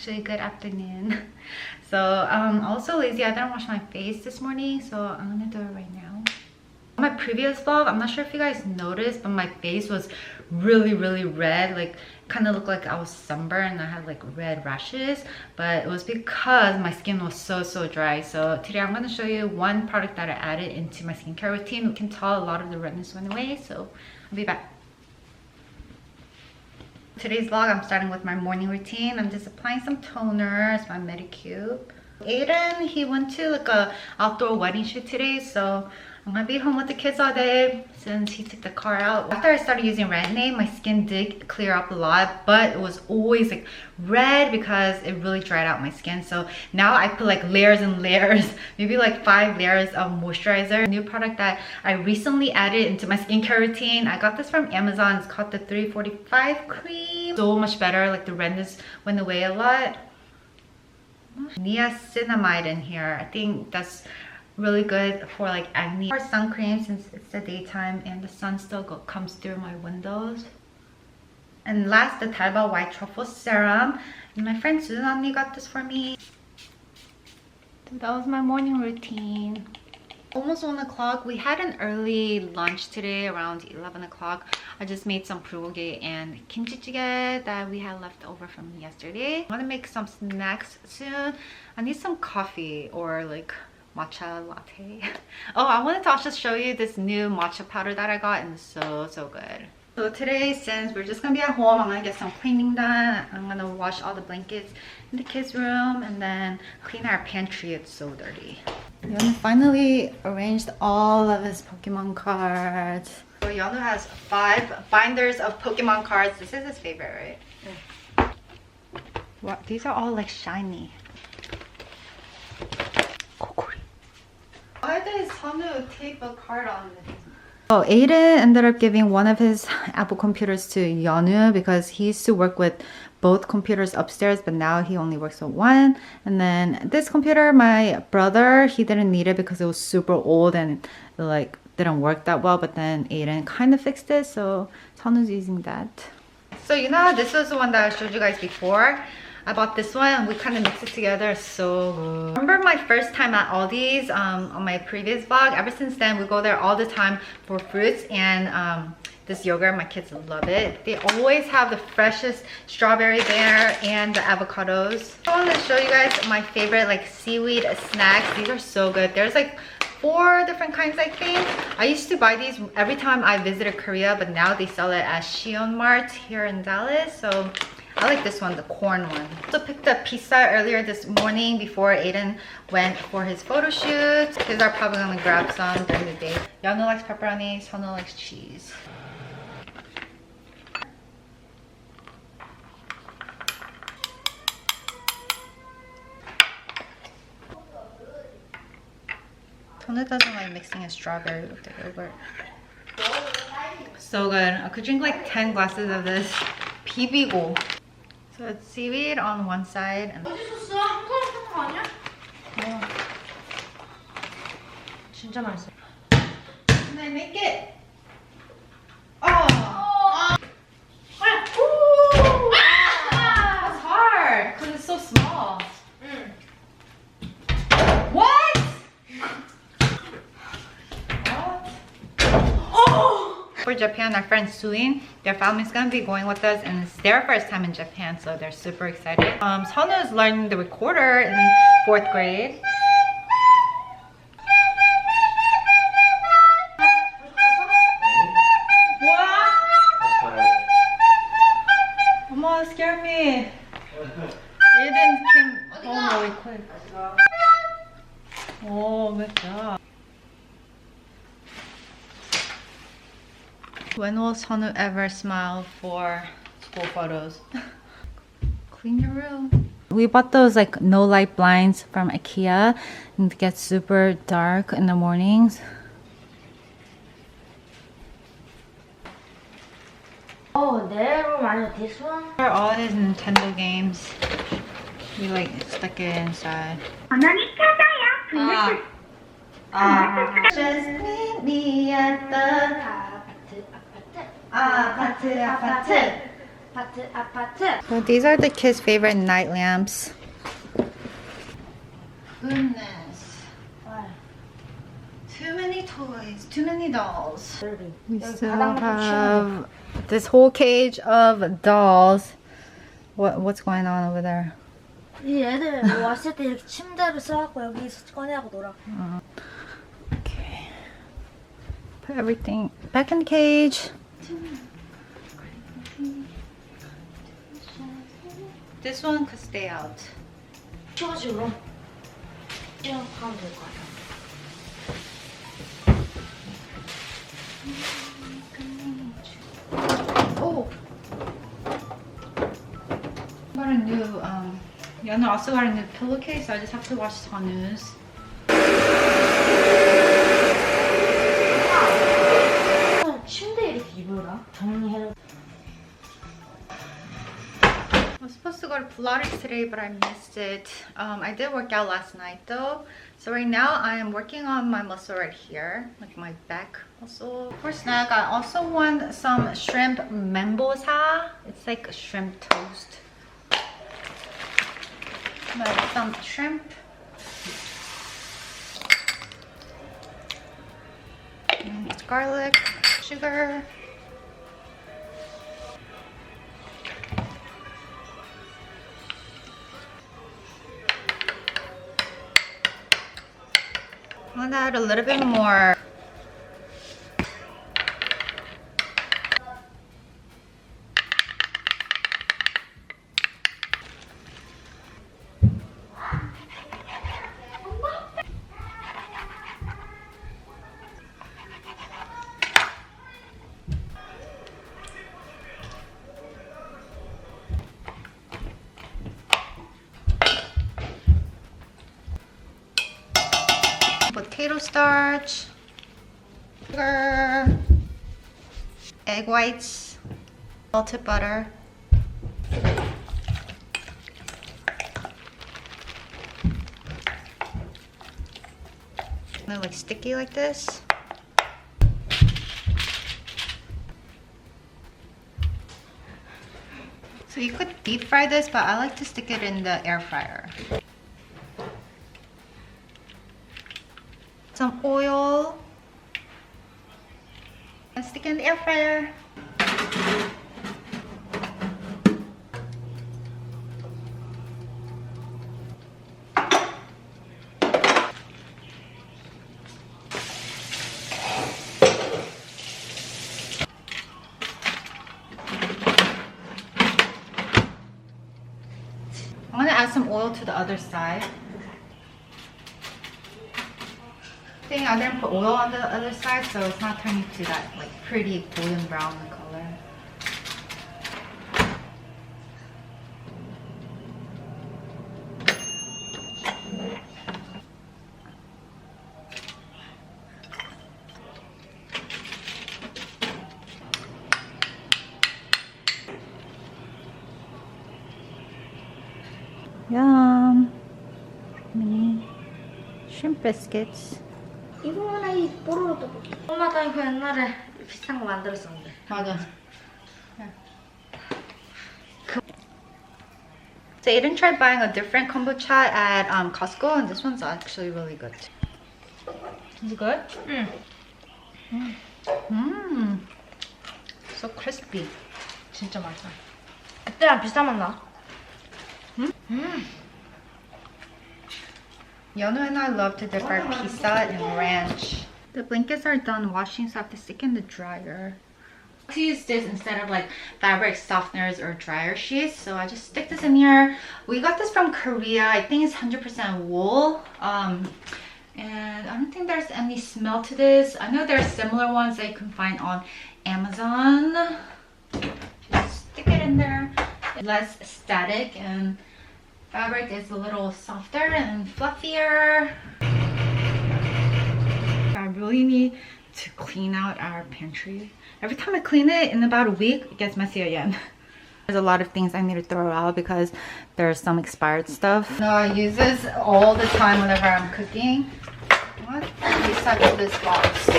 Actually, good afternoon. So also lazy. I didn't wash my face this morning, so I'm gonna do it right now. My previous vlog, I'm not sure if you guys noticed, but my face was really red, like kind of looked like I was sunburned and I had like red rashes, but it was because my skin was so dry. So today I'm going to show you one product that I added into my skincare routine. You can tell a lot of the redness went away, so I'll be back. Today's vlog, I'm starting with my morning routine. I'm just applying some toner. It's my Medicube. Aiden, he went to like a outdoor wedding shoot today, so I'm gonna be home with the kids all day since he took the car out. After I started using Retin-A, my skin did clear up a lot, but it was always like red because it really dried out my skin. So now I put like layers and layers, maybe like 5 layers of moisturizer. A new product that I recently added into my skincare routine. I got this from Amazon. It's called the 345 cream. So much better, like the redness went away a lot. Niacinamide in here. I think that's really good for like acne. For sun cream, since it's the daytime and the sun still comes through my windows. And last, the Talbot White Truffle Serum. And my friend Susan 언니 got this for me. So that was my morning routine. Almost 1 o'clock. We had an early lunch today around 11 o'clock. I just made some bulgogi and kimchi jjigae that we had left over from yesterday. I'm gonna make some snacks soon. I need some coffee or like matcha latte. Oh, I wanted to also show you this new matcha powder that I got, and it's so good. So today, since we're just gonna be at home, I'm gonna get some cleaning done. I'm gonna wash all the blankets in the kids' room and then clean our pantry. It's so dirty. Yonu finally arranged all of his Pokemon cards. So Yonu has 5 binders of Pokemon cards. This is his favorite, right? Wow, these are all like shiny. Why does Sonu tape a card on this? Oh, Aiden ended up giving one of his Apple computers to Yonu because he used to work with both computers upstairs, but now he only works with one. And then this computer, my brother, he didn't need it because it was super old and it like didn't work that well, but then Aiden kind of fixed it, so Sonu's using that. So you know, this was the one that I showed you guys before. I bought this one and we kind of mix it together. So good. Remember my first time at Aldi's on my previous vlog? Ever since then, we go there all the time for fruits and this yogurt. My kids love it. They always have the freshest strawberry there and the avocados. I want to show you guys my favorite like seaweed snacks. These are so good. There's like 4 different kinds, I think. I used to buy these every time I visited Korea, but now they sell it at Shion Mart here in Dallas. So I like this one, the corn one. Also picked up pizza earlier this morning before Aiden went for his photo shoot. Kids are probably gonna grab some during the day. Yonu likes pepperoni, Sonu likes cheese. Sonu doesn't like mixing a strawberry with the yogurt. So good. I could drink like 10 glasses of this. 비비고. So it's seaweed on one side and 진짜 맛있어. Can I make it? Oh! That's hard because it's so small. What? For Japan, our friend Suin, their family's gonna be going with us and it's their first time in Japan, so they're super excited. Sonu is learning the recorder in 4th grade. What? Mama, scared me. Aiden came home really quick. Oh, good job. When will Sonu ever smile for school photos? Clean your room. We bought those like no light blinds from IKEA and it gets super dark in the mornings. Oh, their room, I know this one. For all his Nintendo games, we like stuck it inside. Just meet me at the 아파트. 아파트. So these are the kids' favorite night lamps. Goodness. 와, Too many toys, too many dolls. 여기. We 여기 still 바닥만 좀 치우면 have this whole cage of dolls. What's going on over there? 돼. 이 애들 왔을 때 이렇게 침대를 써갖고 여기서 꺼내하고 놀아. Okay. Put everything back in the cage. This one could stay out. 치워가지고 이렇게 하면 될 것 같아. Oh. Got a new Yana also got a new pillowcase, so I just have to watch Tanu's. 침대 이렇게 입어라. 정리해. I was supposed to go to Pilates today, but I missed it. I did work out last night though. So right now I am working on my muscle right here, like my back muscle. For snack, I also want some shrimp membosa. It's like a shrimp toast. But some shrimp. It's garlic, sugar. I want to add a little bit more. Potato starch, sugar, egg whites, melted butter. They're like sticky like this. So you could deep fry this, but I like to stick it in the air fryer. Some oil. And stick it in the air fryer. I'm gonna add some oil to the other side. I didn't put oil on the other side, so it's not turning to that like pretty golden brown color. Yum! Mini shrimp biscuits. 이거나 이 뽀로로 떡볶이. 엄마가 이거 옛날에 비싼 거 만들었었는데. 맞아. So Aiden tried buying a different kombucha at Costco, and this one's actually really good. Is it good? So crispy. 진짜 맛있어. 그때랑 비슷한 맛 나. Yonu and I love to dip our pizza in ranch. The blankets are done washing, so I have to stick in the dryer. To use this instead of like fabric softeners or dryer sheets, so I just stick this in here. We got this from Korea. I think it's 100% wool. And I don't think there's any smell to this. I know there's similar ones that you can find on Amazon. Just stick it in there. It's less static and fabric is a little softer and fluffier. I really need to clean out our pantry. Every time I clean it, in about a week, it gets messy again. There's a lot of things I need to throw out because there's some expired stuff. No, I use this all the time whenever I'm cooking. What? Recycle this box.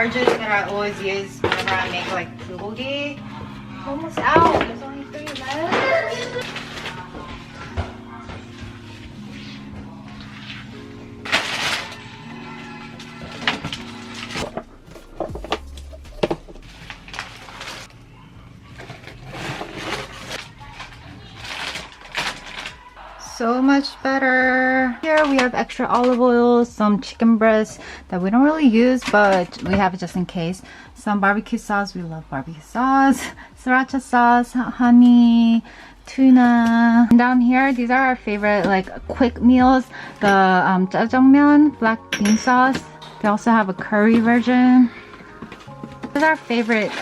pear juice that I always use whenever I make like bulgogi. Almost out. There's only 3 left. So much better. Here we have extra olive oil, some chicken breast that we don't really use, but we have it just in case. Some barbecue sauce. We love barbecue sauce. Sriracha sauce, honey, tuna. And down here, these are our favorite like quick meals. The jjajangmyeon, black bean sauce. They also have a curry version. This is our favorite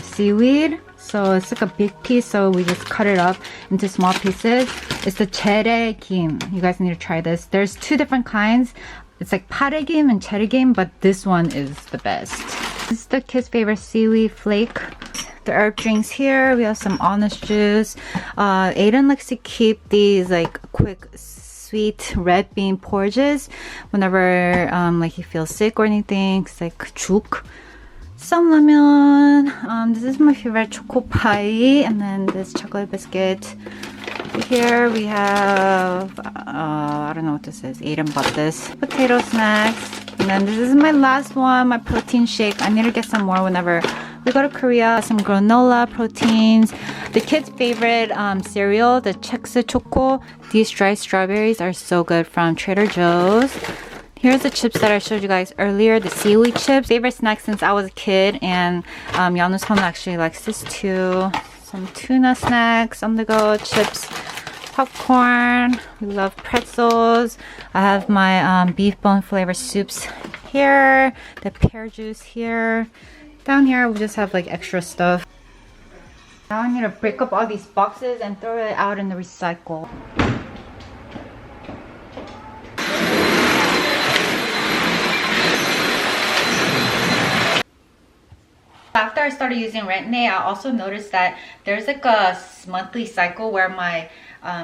seaweed. So it's like a big piece, so we just cut it up into small pieces. It's the jeregim. You guys need to try this. There's 2 different kinds. It's like paregim and jeregim, but this one is the best. This is the kids' favorite seaweed flake. The herb drinks here. We have some honest juice. Aiden likes to keep these like quick sweet red bean porridges whenever like he feels sick or anything. It's like juk. Some lemon. This is my favorite choco pie, and then this chocolate biscuit. Here we have I don't know what this is. Aiden bought this. Potato snacks, and then this is my last one, my protein shake. I need to get some more whenever we go to Korea. Some granola proteins. The kids' favorite cereal, the Chex Choco. These dried strawberries are so good from Trader Joe's. Here's the chips that I showed you guys earlier, the seaweed chips. Favorite snack since I was a kid, and Yanu's home actually likes this too. Some tuna snacks on the go, chips, popcorn. We love pretzels. I have my beef bone flavor soups here, the pear juice here. Down here, we just have like extra stuff. Now I need to break up all these boxes and throw it out in the recycle. After I started using Retin-A, I also noticed that there's like a monthly cycle where my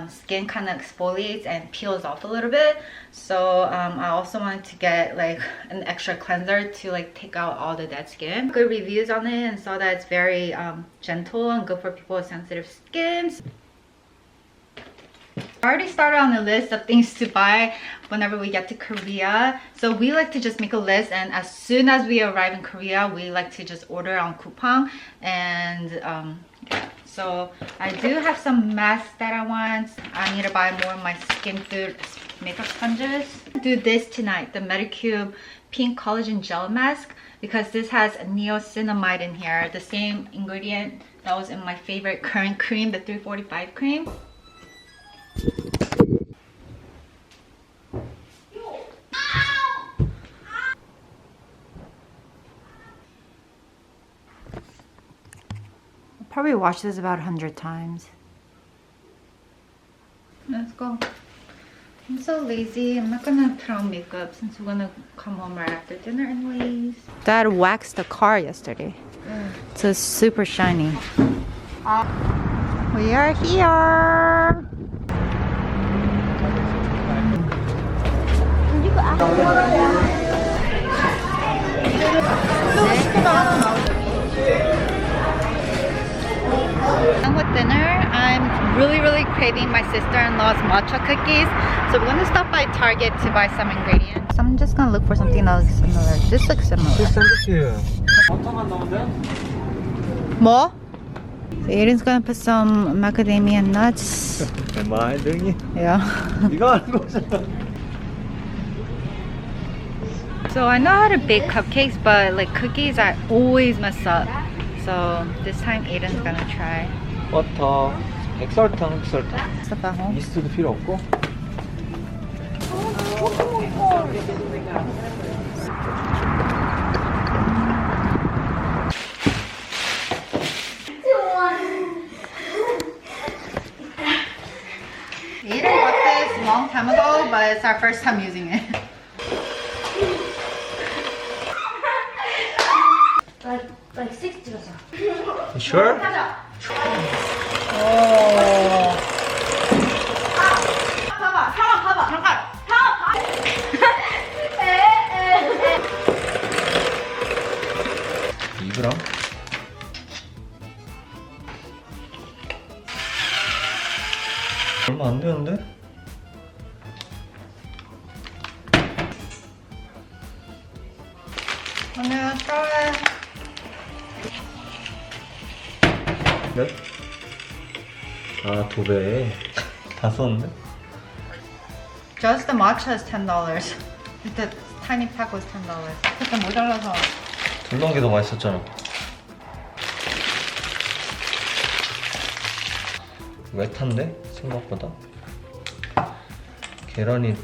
skin kind of exfoliates and peels off a little bit. So I also wanted to get like an extra cleanser to like take out all the dead skin. Good reviews on it and saw that it's very gentle and good for people with sensitive skins. I already started on a list of things to buy whenever we get to Korea. So we like to just make a list, and as soon as we arrive in Korea, we like to just order on coupon. And yeah. So I do have some masks that I want. I need to buy more of my Skin Food makeup sponges. Do this tonight, the Medicube Pink Collagen Gel Mask, because this has niacinamide in here, the same ingredient that was in my favorite current cream, the 345 cream. Probably watched this about 100 times. Let's go. I'm so lazy. I'm not gonna put on makeup since we're gonna come home right after dinner anyways. Dad waxed the car yesterday. So it's super shiny. We are here. Done with dinner. I'm really craving my sister-in-law's matcha cookies, so we're gonna stop by Target to buy some ingredients. So I'm just gonna look for something that looks similar. This looks similar. 뭐? So Aiden's gonna put some macadamia nuts. Yeah. So I know how to bake cupcakes, but like cookies I always mess up. So this time Aiden's gonna try. 버터, 백설탕, 흑설탕. Stuff at home. 이스트도 필요 없고. Aiden bought this a long time ago, but it's our first time using it. like 6 찍었어. You sure? Oh. 봐봐, 상아 봐봐. 잠깐. 상아 봐. 얼마 안 되는데? 오늘 썰에 몇? 아, 2배. 다 썼는데? Just the matcha is $10. The tiny pack was $10. 그때 모자라서. 둘런 게 더 맛있었잖아. 웨탄데? 생각보다. 계란이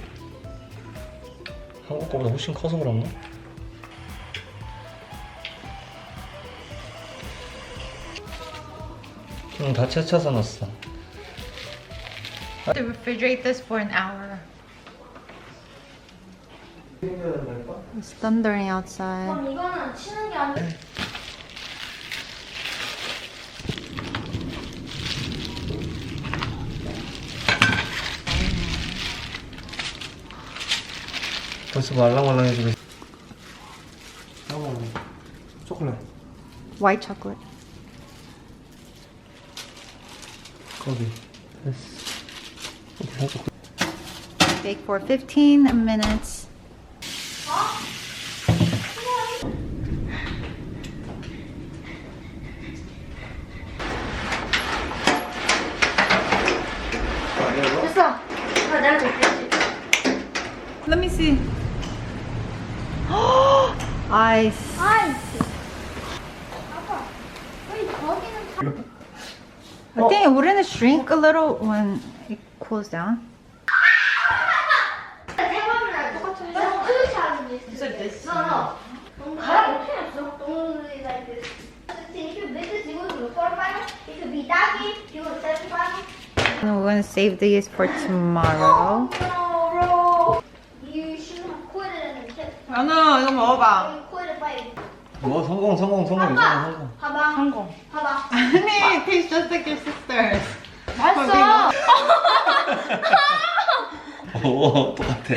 한국 거보다 훨씬 커서 그런가? 다 채쳐서 넣었어. To refrigerate this for an hour. It's thundering outside. 그럼 이거는 치는 게 아니고. 벌써 말랑말랑해지고 있어. 초콜릿. White chocolate. 거기. 됐어. Bake for 15 minutes. 됐어. 아, 내가 줄게. Let me see. Ice. 아이스. 아빠, 왜 거기는 I think it wouldn't shrink a little when it cools down. 대박이랑 똑같은데? 그렇지 않은데. So this. 너무 가라 어떻게 했어? 동물이 like this. If you make this, you go to the quarterfinal. It could be doggy. You go to semifinal. And we're gonna save these for tomorrow. No, you should have quit it and kept. 연우 이거 먹어봐. You quit it by. 뭐 성공 이거는 성공. 봐봐. 성공. 봐봐. 아니, it tastes just like your sisters. 맛있어. 오, 똑같아.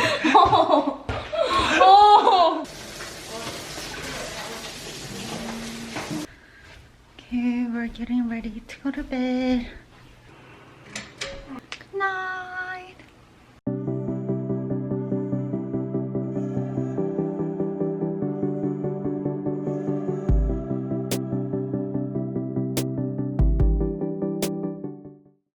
Okay, we're getting ready to go to bed. Good night.